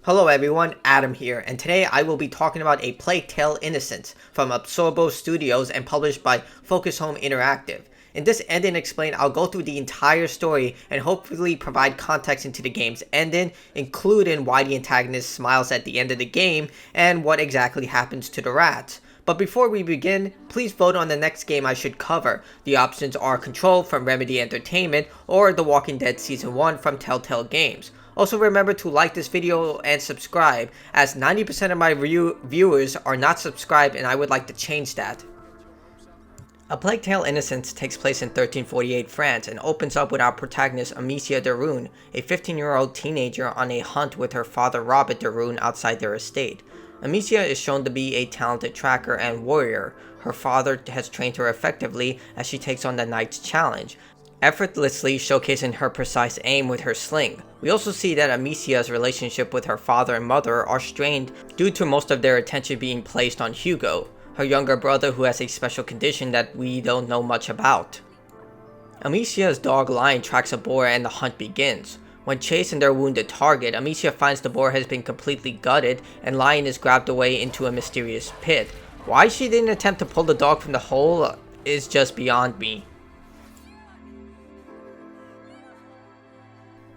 Hello everyone, Adam here, and today I will be talking about A Plague Tale: Innocence from Asobo Studios and published by Focus Home Interactive. In this End and Explain, I'll go through the entire story and hopefully provide context into the game's ending, including why the antagonist smiles at the end of the game and what exactly happens to the rats. But before we begin, please vote on the next game I should cover. The options are Control from Remedy Entertainment or The Walking Dead Season 1 from Telltale Games. Also remember to like this video and subscribe, as 90% of my viewers are not subscribed and I would like to change that. A Plague Tale: Innocence takes place in 1348 France and opens up with our protagonist Amicia de Rune, a 15-year-old teenager on a hunt with her father Robert de Rune outside their estate. Amicia is shown to be a talented tracker and warrior. Her father has trained her effectively as she takes on the Knight's Challenge, effortlessly showcasing her precise aim with her sling. We also see that Amicia's relationship with her father and mother are strained due to most of their attention being placed on Hugo, her younger brother who has a special condition that we don't know much about. Amicia's dog Lion tracks a boar and the hunt begins. When chasing their wounded target, Amicia finds the boar has been completely gutted and Lion is grabbed away into a mysterious pit. Why she didn't attempt to pull the dog from the hole is just beyond me.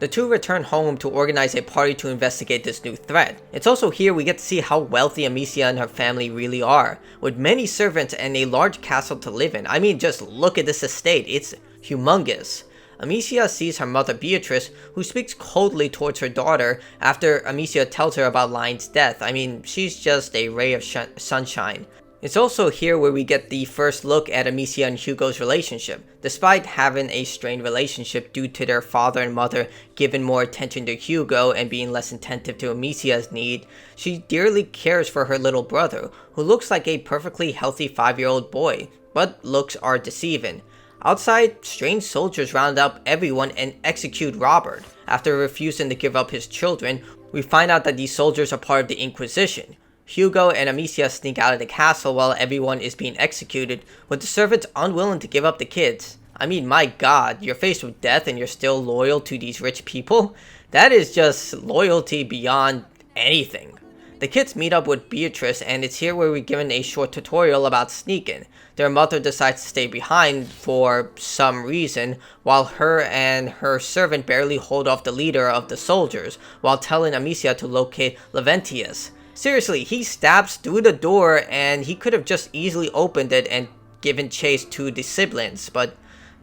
The two return home to organize a party to investigate this new threat. It's also here we get to see how wealthy Amicia and her family really are, with many servants and a large castle to live in. I mean, just look at this estate, it's humongous. Amicia sees her mother Beatrice, who speaks coldly towards her daughter after Amicia tells her about Lion's death. I mean, she's just a ray of sunshine. It's also here where we get the first look at Amicia and Hugo's relationship. Despite having a strained relationship due to their father and mother giving more attention to Hugo and being less attentive to Amicia's need, she dearly cares for her little brother, who looks like a perfectly healthy 5-year-old boy, but looks are deceiving. Outside, strange soldiers round up everyone and execute Robert. After refusing to give up his children, we find out that these soldiers are part of the Inquisition. Hugo and Amicia sneak out of the castle while everyone is being executed, with the servants unwilling to give up the kids. I mean, my god, you're faced with death and you're still loyal to these rich people? That is just loyalty beyond anything. The kids meet up with Beatrice, and it's here where we're given a short tutorial about sneaking. Their mother decides to stay behind for some reason, while her and her servant barely hold off the leader of the soldiers, while telling Amicia to locate Leventius. Seriously, he stabs through the door and he could have just easily opened it and given chase to the siblings, but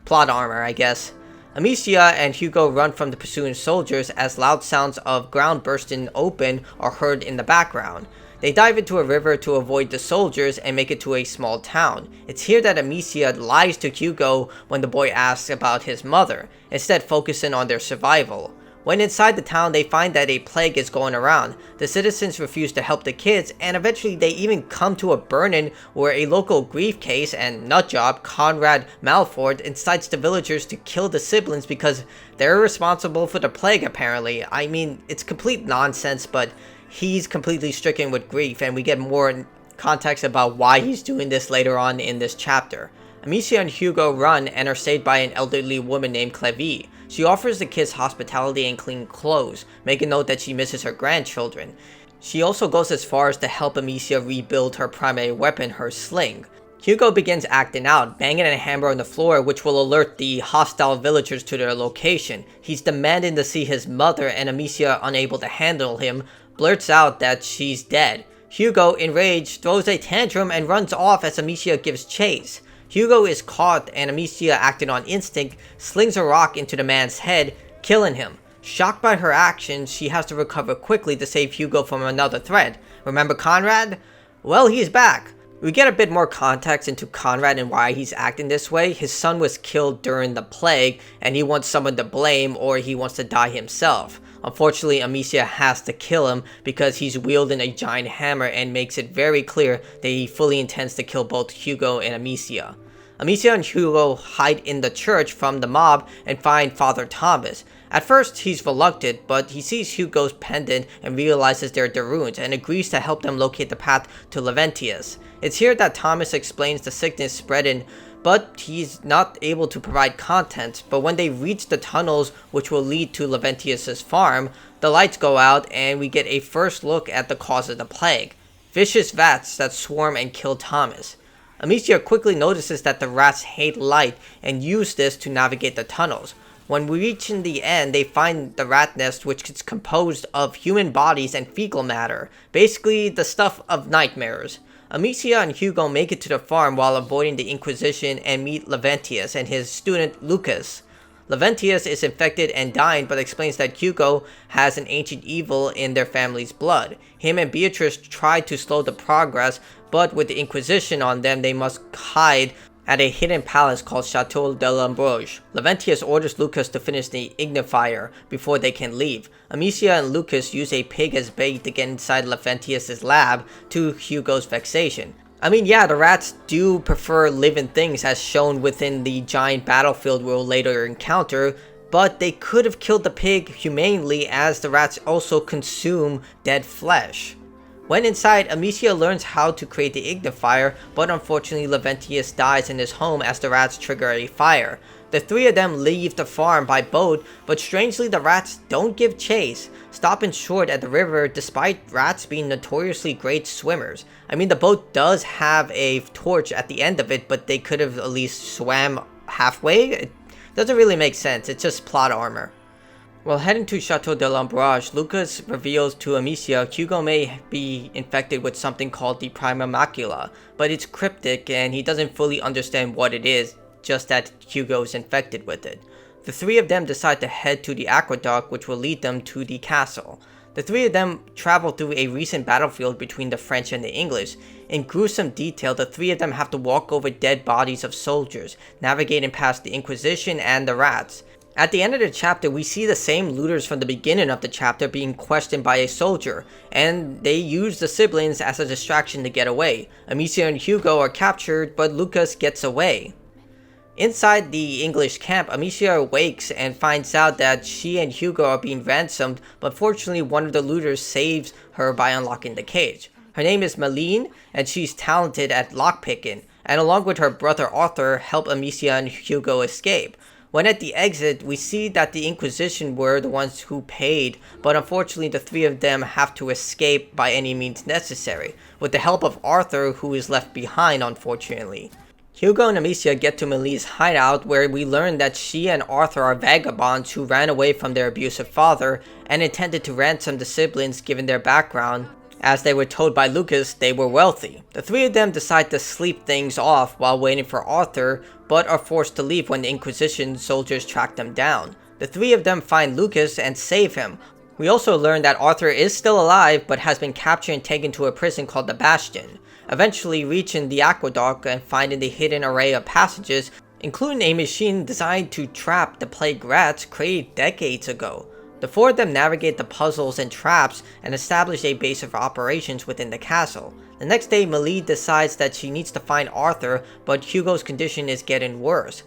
plot armor, I guess. Amicia and Hugo run from the pursuing soldiers as loud sounds of ground bursting open are heard in the background. They dive into a river to avoid the soldiers and make it to a small town. It's here that Amicia lies to Hugo when the boy asks about his mother, instead focusing on their survival. When inside the town, they find that a plague is going around. The citizens refuse to help the kids, and eventually they even come to a burn-in where a local grief case and nutjob, Conrad Malford, incites the villagers to kill the siblings because they're responsible for the plague, apparently. I mean, it's complete nonsense, but he's completely stricken with grief, and we get more context about why he's doing this later on in this chapter. Amicia and Hugo run and are saved by an elderly woman named Clevie. She offers the kids hospitality and clean clothes, making note that she misses her grandchildren. She also goes as far as to help Amicia rebuild her primary weapon, her sling. Hugo begins acting out, banging a hammer on the floor, which will alert the hostile villagers to their location. He's demanding to see his mother, and Amicia, unable to handle him, blurts out that she's dead. Hugo, enraged, throws a tantrum and runs off as Amicia gives chase. Hugo is caught, and Amicia, acting on instinct, slings a rock into the man's head, killing him. Shocked by her actions, she has to recover quickly to save Hugo from another threat. Remember Conrad? Well, he's back. We get a bit more context into Conrad and why he's acting this way. His son was killed during the plague, and he wants someone to blame, or he wants to die himself. Unfortunately, Amicia has to kill him because he's wielding a giant hammer and makes it very clear that he fully intends to kill both Hugo and Amicia. Amicia and Hugo hide in the church from the mob and find Father Thomas. At first, he's reluctant, but he sees Hugo's pendant and realizes they're de Runes and agrees to help them locate the path to Leventius. It's here that Thomas explains the sickness spreading but he's not able to provide content. But when they reach the tunnels which will lead to Laurentius's farm, the lights go out and we get a first look at the cause of the plague: vicious rats that swarm and kill Thomas. Amicia quickly notices that the rats hate light and use this to navigate the tunnels. When we reach in the end, they find the rat nest, which is composed of human bodies and fecal matter, basically the stuff of nightmares. Amicia and Hugo make it to the farm while avoiding the Inquisition and meet Laurentius and his student Lucas. Laurentius is infected and dying, but explains that Hugo has an ancient evil in their family's blood. Him and Beatrice try to slow the progress, but with the Inquisition on them, they must hide at a hidden palace called Chateau de l'Ambroge. Laurentius orders Lucas to finish the ignifier before they can leave. Amicia and Lucas use a pig as bait to get inside Laurentius' lab, to Hugo's vexation. I mean, yeah, the rats do prefer living things, as shown within the giant battlefield we'll later encounter, but they could have killed the pig humanely, as the rats also consume dead flesh. When inside, Amicia learns how to create the ignifier, but unfortunately Laurentius dies in his home as the rats trigger a fire. The three of them leave the farm by boat, but strangely the rats don't give chase, stopping short at the river despite rats being notoriously great swimmers. I mean, the boat does have a torch at the end of it, but they could have at least swam halfway. It doesn't really make sense, it's just plot armor. While heading to Chateau de l'Ambrage, Lucas reveals to Amicia Hugo may be infected with something called the Prima Macula, but it's cryptic and he doesn't fully understand what it is, just that Hugo is infected with it. The three of them decide to head to the aqueduct, which will lead them to the castle. The three of them travel through a recent battlefield between the French and the English. In gruesome detail, the three of them have to walk over dead bodies of soldiers, navigating past the Inquisition and the rats. At the end of the chapter, we see the same looters from the beginning of the chapter being questioned by a soldier, and they use the siblings as a distraction to get away. Amicia and Hugo are captured, but Lucas gets away. Inside the English camp, Amicia awakes and finds out that she and Hugo are being ransomed, but fortunately one of the looters saves her by unlocking the cage. Her name is Malene, and she's talented at lockpicking, and along with her brother Arthur, help Amicia and Hugo escape. When at the exit, we see that the Inquisition were the ones who paid, but unfortunately the three of them have to escape by any means necessary, with the help of Arthur, who is left behind unfortunately. Hugo and Amicia get to Malene's hideout, where we learn that she and Arthur are vagabonds who ran away from their abusive father and intended to ransom the siblings given their background, as they were told by Lucas they were wealthy. The three of them decide to sleep things off while waiting for Arthur, but are forced to leave when the Inquisition soldiers track them down. The three of them find Lucas and save him. We also learn that Arthur is still alive, but has been captured and taken to a prison called the Bastion, eventually reaching the aqueduct and finding the hidden array of passages, including a machine designed to trap the plague rats created decades ago. The four of them navigate the puzzles and traps and establish a base of operations within the castle. The next day, Malene decides that she needs to find Arthur, but Hugo's condition is getting worse.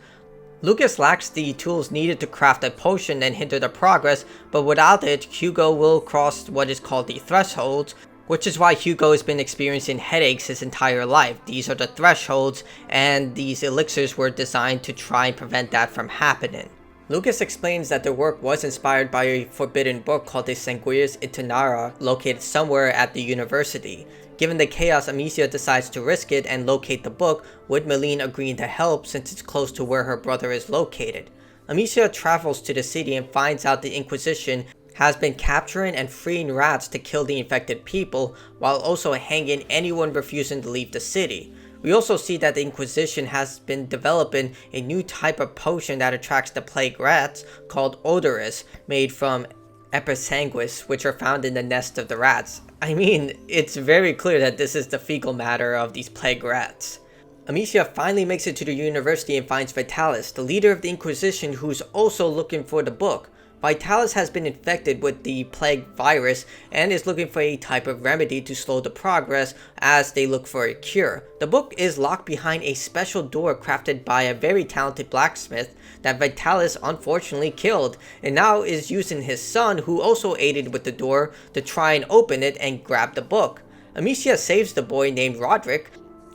Lucas lacks the tools needed to craft a potion and hinder the progress, but without it, Hugo will cross what is called the thresholds, which is why Hugo has been experiencing headaches his entire life. These are the thresholds, and these elixirs were designed to try and prevent that from happening. Lucas explains that their work was inspired by a forbidden book called the Sanguinis Itinera, located somewhere at the university. Given the chaos, Amicia decides to risk it and locate the book, with Malene agreeing to help since it's close to where her brother is located. Amicia travels to the city and finds out the Inquisition has been capturing and freeing rats to kill the infected people, while also hanging anyone refusing to leave the city. We also see that the Inquisition has been developing a new type of potion that attracts the plague rats called odorous, made from episanguis, which are found in the nest of the rats. I mean, it's very clear that this is the fecal matter of these plague rats. Amicia finally makes it to the university and finds Vitalis, the leader of the Inquisition, who's also looking for the book. Vitalis has been infected with the plague virus and is looking for a type of remedy to slow the progress as they look for a cure. The book is locked behind a special door crafted by a very talented blacksmith that Vitalis unfortunately killed, and now is using his son, who also aided with the door, to try and open it and grab the book. Amicia saves the boy named Roderick,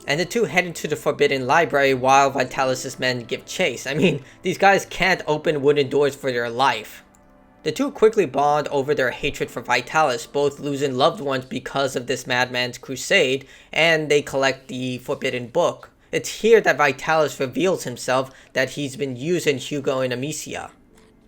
and the two head into the Forbidden Library while Vitalis' men give chase. I mean, these guys can't open wooden doors for their life. The two quickly bond over their hatred for Vitalis, both losing loved ones because of this madman's crusade, and they collect the Forbidden Book. It's here that Vitalis reveals himself that he's been using Hugo and Amicia,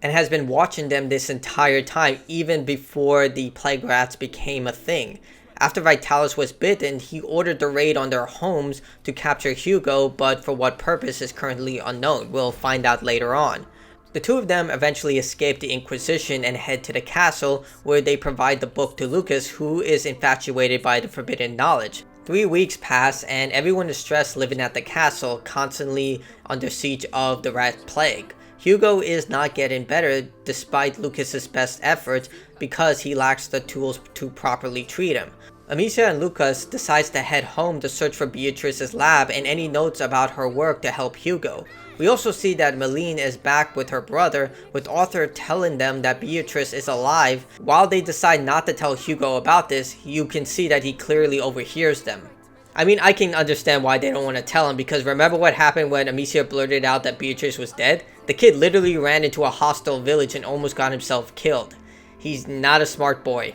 and has been watching them this entire time, even before the plague rats became a thing. After Vitalis was bitten, he ordered the raid on their homes to capture Hugo, but for what purpose is currently unknown. We'll find out later on. The two of them eventually escape the Inquisition and head to the castle, where they provide the book to Lucas, who is infatuated by the forbidden knowledge. 3 weeks pass, and everyone is stressed living at the castle, constantly under siege of the rat plague. Hugo is not getting better despite Lucas's best efforts because he lacks the tools to properly treat him. Amicia and Lucas decides to head home to search for Beatrice's lab and any notes about her work to help Hugo. We also see that Malene is back with her brother, with Arthur telling them that Beatrice is alive. While they decide not to tell Hugo about this, you can see that he clearly overhears them. I mean, I can understand why they don't want to tell him, because remember what happened when Amicia blurted out that Beatrice was dead? The kid literally ran into a hostile village and almost got himself killed. He's not a smart boy.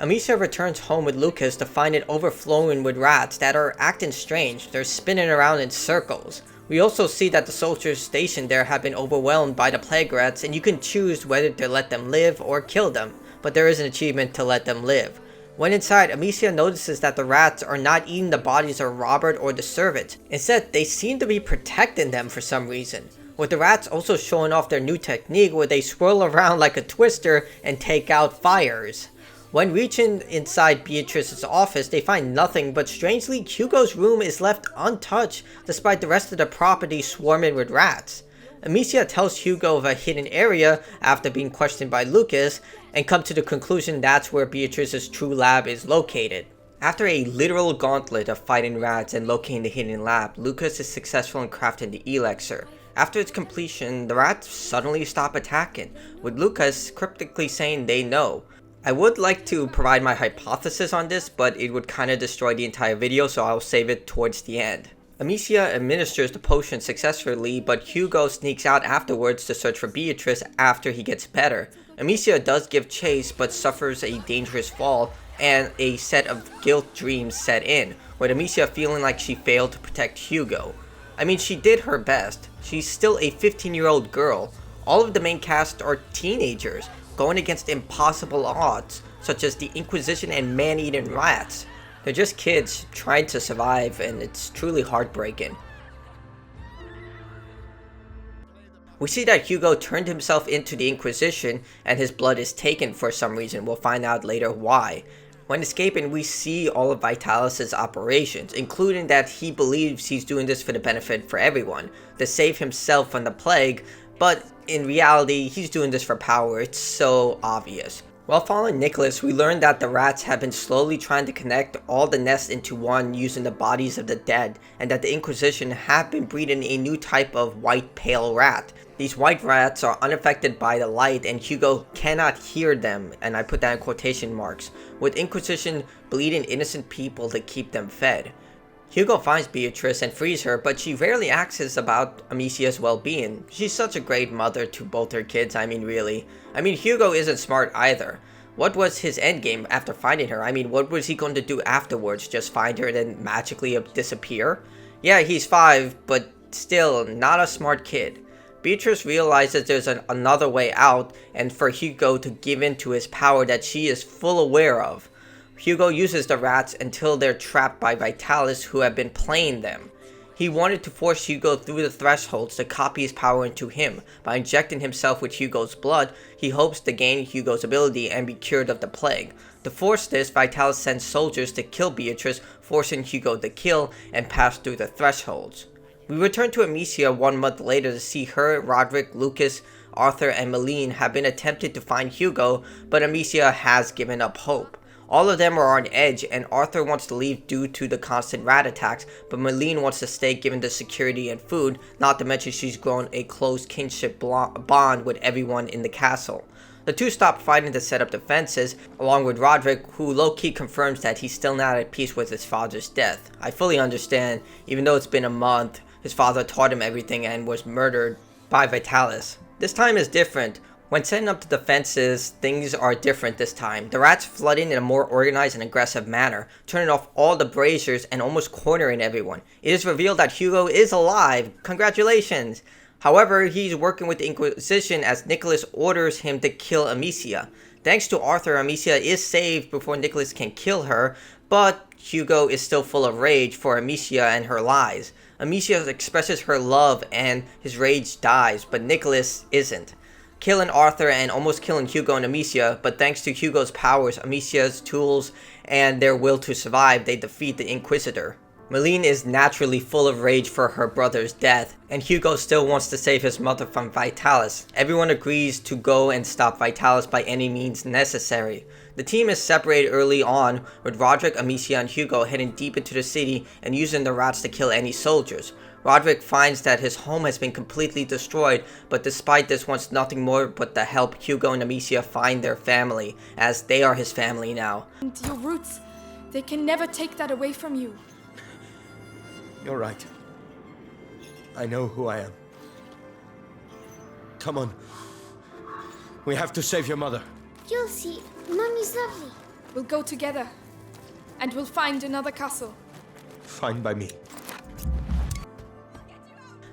Amicia returns home with Lucas to find it overflowing with rats that are acting strange. They're spinning around in circles. We also see that the soldiers stationed there have been overwhelmed by the plague rats, and you can choose whether to let them live or kill them, but there is an achievement to let them live. When inside, Amicia notices that the rats are not eating the bodies of Robert or the servant. Instead, they seem to be protecting them for some reason, with the rats also showing off their new technique where they swirl around like a twister and take out fires. When reaching inside Beatrice's office, they find nothing, but strangely, Hugo's room is left untouched despite the rest of the property swarming with rats. Amicia tells Hugo of a hidden area after being questioned by Lucas, and come to the conclusion that's where Beatrice's true lab is located. After a literal gauntlet of fighting rats and locating the hidden lab, Lucas is successful in crafting the elixir. After its completion, the rats suddenly stop attacking, with Lucas cryptically saying they know. I would like to provide my hypothesis on this, but it would kind of destroy the entire video, so I'll save it towards the end. Amicia administers the potion successfully, but Hugo sneaks out afterwards to search for Beatrice after he gets better. Amicia does give chase, but suffers a dangerous fall, and a set of guilt dreams set in, with Amicia feeling like she failed to protect Hugo. I mean, she did her best. She's still a 15-year-old girl. All of the main cast are teenagers, going against impossible odds, such as the Inquisition and man-eating rats. They're just kids trying to survive, and it's truly heartbreaking. We see that Hugo turned himself into the Inquisition, and his blood is taken for some reason. We'll find out later why. When escaping, we see all of Vitalis' operations, including that he believes he's doing this for the benefit for everyone, to save himself from the plague, but in reality, he's doing this for power. It's so obvious. While following Nicholas, we learned that the rats have been slowly trying to connect all the nests into one using the bodies of the dead, and that the Inquisition have been breeding a new type of white pale rat. These white rats are unaffected by the light, and Hugo cannot hear them, and I put that in quotation marks, with Inquisition bleeding innocent people to keep them fed. Hugo finds Beatrice and frees her, but she rarely asks about Amicia's well-being. She's such a great mother to both her kids, I mean really. I mean, Hugo isn't smart either. What was his endgame after finding her? I mean, what was he going to do afterwards? Just find her and then magically disappear? Yeah, he's 5, but still not a smart kid. Beatrice realizes there's another way out, and for Hugo to give in to his power that she is full aware of. Hugo uses the rats until they're trapped by Vitalis, who have been playing them. He wanted to force Hugo through the thresholds to copy his power into him. By injecting himself with Hugo's blood, he hopes to gain Hugo's ability and be cured of the plague. To force this, Vitalis sends soldiers to kill Beatrice, forcing Hugo to kill and pass through the thresholds. We return to Amicia 1 month later to see her, Roderick, Lucas, Arthur, and Malene have been attempting to find Hugo, but Amicia has given up hope. All of them are on edge, and Arthur wants to leave due to the constant rat attacks, but Malene wants to stay given the security and food, not to mention she's grown a close kinship bond with everyone in the castle. The two stop fighting to set up defenses, along with Roderick, who low-key confirms that he's still not at peace with his father's death. I fully understand, even though it's been a month, his father taught him everything and was murdered by Vitalis. This time is different. When setting up the defenses, things are different this time. The rats flood in a more organized and aggressive manner, turning off all the braziers and almost cornering everyone. It is revealed that Hugo is alive. Congratulations! However, he's working with the Inquisition as Nicholas orders him to kill Amicia. Thanks to Arthur, Amicia is saved before Nicholas can kill her, but Hugo is still full of rage for Amicia and her lies. Amicia expresses her love and his rage dies, but Nicholas isn't. Killing Arthur and almost killing Hugo and Amicia, but thanks to Hugo's powers, Amicia's tools, and their will to survive, they defeat the Inquisitor. Malene is naturally full of rage for her brother's death, and Hugo still wants to save his mother from Vitalis. Everyone agrees to go and stop Vitalis by any means necessary. The team is separated early on, with Roderick, Amicia, and Hugo heading deep into the city and using the rats to kill any soldiers. Roderick finds that his home has been completely destroyed, but despite this wants nothing more but to help Hugo and Amicia find their family, as they are his family now. And your roots, they can never take that away from you. You're right. I know who I am. Come on. We have to save your mother. You'll see. Mommy's lovely. We'll go together, and we'll find another castle. Fine by me.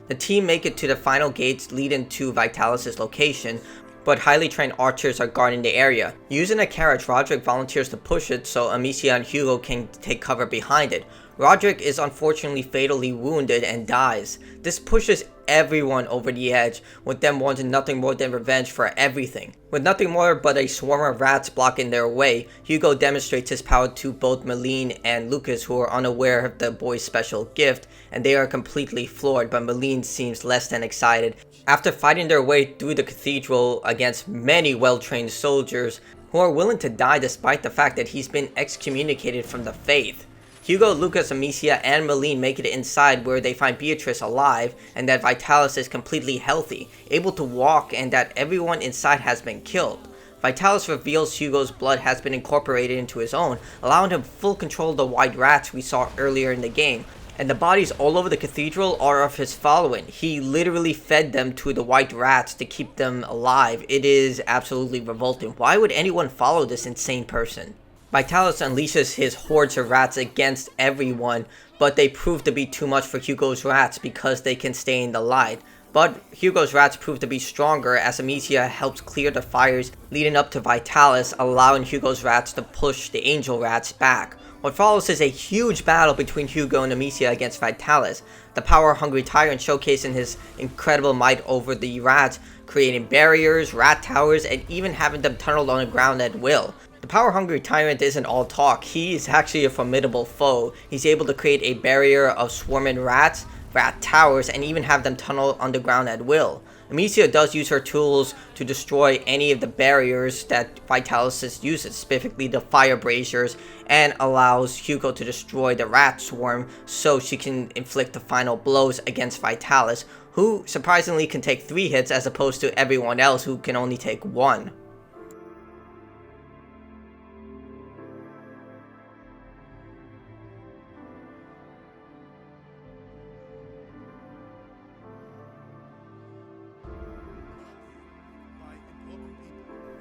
The team make it to the final gates leading to Vitalis' location, but highly trained archers are guarding the area. Using a carriage, Roderick volunteers to push it so Amicia and Hugo can take cover behind it. Roderick is unfortunately fatally wounded and dies. This pushes everyone over the edge, with them wanting nothing more than revenge for everything. With nothing more but a swarm of rats blocking their way, Hugo demonstrates his power to both Malene and Lucas, who are unaware of the boy's special gift, and they are completely floored, but Malene seems less than excited. After fighting their way through the cathedral against many well-trained soldiers, who are willing to die despite the fact that he's been excommunicated from the faith, Hugo, Lucas, Amicia, and Malene make it inside, where they find Beatrice alive and that Vitalis is completely healthy, able to walk, and that everyone inside has been killed. Vitalis reveals Hugo's blood has been incorporated into his own, allowing him full control of the white rats we saw earlier in the game. And the bodies all over the cathedral are of his following. He literally fed them to the white rats to keep them alive. It is absolutely revolting. Why would anyone follow this insane person? Vitalis unleashes his hordes of rats against everyone, but they prove to be too much for Hugo's rats because they can stay in the light. But Hugo's rats prove to be stronger as Amicia helps clear the fires leading up to Vitalis, allowing Hugo's rats to push the angel rats back. What follows is a huge battle between Hugo and Amicia against Vitalis, the power-hungry tyrant showcasing his incredible might over the rats, creating barriers, rat towers, and even having them tunneled on the ground at will. The power-hungry tyrant isn't all talk. He is actually a formidable foe. He's able to create a barrier of swarming rats, rat towers, and even have them tunnel underground at will. Amicia does use her tools to destroy any of the barriers that Vitalis uses, specifically the fire braziers, and allows Hugo to destroy the rat swarm so she can inflict the final blows against Vitalis, who surprisingly can take 3 hits as opposed to everyone else who can only take 1.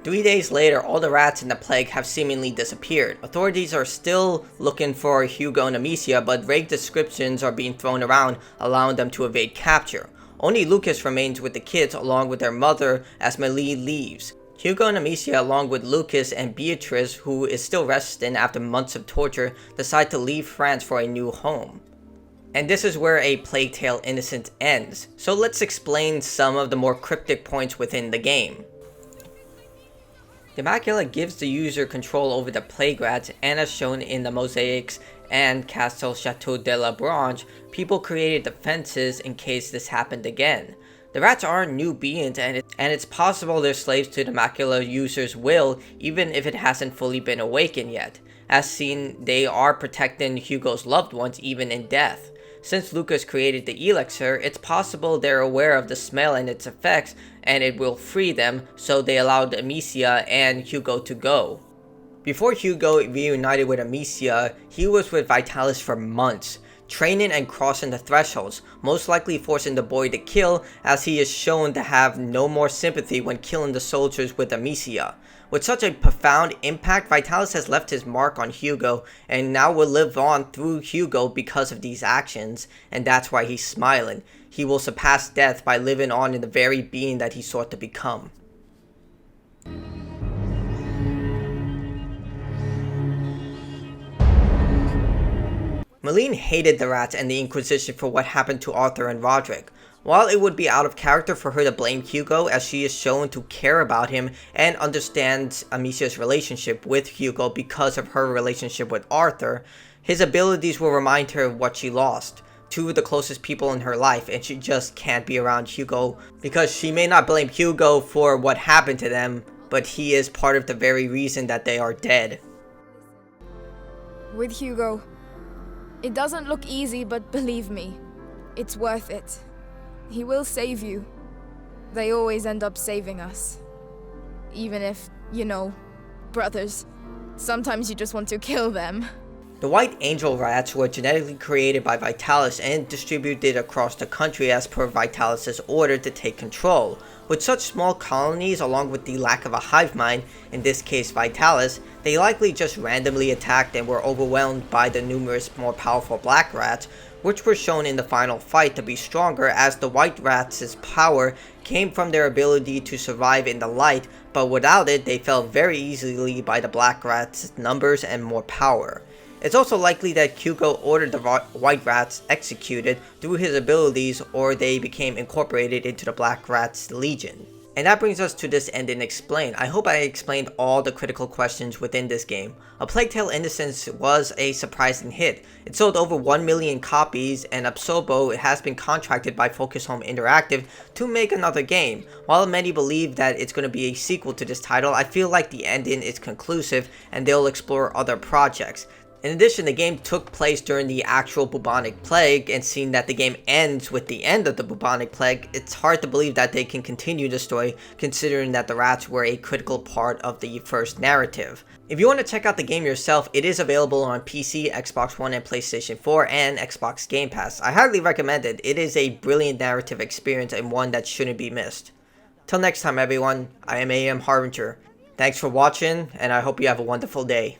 3 days later, all the rats in the plague have seemingly disappeared. Authorities are still looking for Hugo and Amicia, but vague descriptions are being thrown around, allowing them to evade capture. Only Lucas remains with the kids along with their mother as Malene leaves. Hugo and Amicia, along with Lucas and Beatrice, who is still resting after months of torture, decide to leave France for a new home. And this is where A Plague Tale Innocence ends. So let's explain some of the more cryptic points within the game. The Macula gives the user control over the plague rats, and as shown in the mosaics and Castle Chateau de la Branche, people created defenses in case this happened again. The rats are new beings, and it's possible they're slaves to the Macula user's will, even if it hasn't fully been awakened yet. As seen, they are protecting Hugo's loved ones even in death. Since Lucas created the elixir, it's possible they're aware of the smell and its effects, and it will free them, so they allowed Amicia and Hugo to go. Before Hugo reunited with Amicia, he was with Vitalis for months, training and crossing the thresholds, most likely forcing the boy to kill, as he is shown to have no more sympathy when killing the soldiers with Amicia. With such a profound impact, Vitalis has left his mark on Hugo, and now will live on through Hugo because of these actions, and that's why he's smiling. He will surpass death by living on in the very being that he sought to become. Malene hated the rats and the Inquisition for what happened to Arthur and Roderick. While it would be out of character for her to blame Hugo, as she is shown to care about him and understands Amicia's relationship with Hugo because of her relationship with Arthur, his abilities will remind her of what she lost. Two of the closest people in her life, and she just can't be around Hugo because she may not blame Hugo for what happened to them, but he is part of the very reason that they are dead. With Hugo, it doesn't look easy, but believe me, it's worth it. He will save you. They always end up saving us. Even if, you know, brothers, sometimes you just want to kill them. The White Angel rats were genetically created by Vitalis and distributed across the country as per Vitalis' order to take control. With such small colonies, along with the lack of a hive mind, in this case Vitalis, they likely just randomly attacked and were overwhelmed by the numerous more powerful black rats, which were shown in the final fight to be stronger, as the white rats' power came from their ability to survive in the light, but without it they fell very easily by the black rats' numbers and more power. It's also likely that Hugo ordered the white rats executed through his abilities, or they became incorporated into the black rats legion. And that brings us to this end and explain. I hope I explained all the critical questions within this game. A Plague Tale Innocence was a surprising hit. It sold over 1 million copies, and Asobo has been contracted by Focus Home Interactive to make another game. While many believe that it's going to be a sequel to this title, I feel like the ending is conclusive and they'll explore other projects. In addition, the game took place during the actual bubonic plague, and seeing that the game ends with the end of the bubonic plague, it's hard to believe that they can continue the story, considering that the rats were a critical part of the first narrative. If you want to check out the game yourself, it is available on PC, Xbox One, and PlayStation 4, and Xbox Game Pass. I highly recommend it. It is a brilliant narrative experience and one that shouldn't be missed. Till next time everyone, I am AMHarbinger. Thanks for watching, and I hope you have a wonderful day.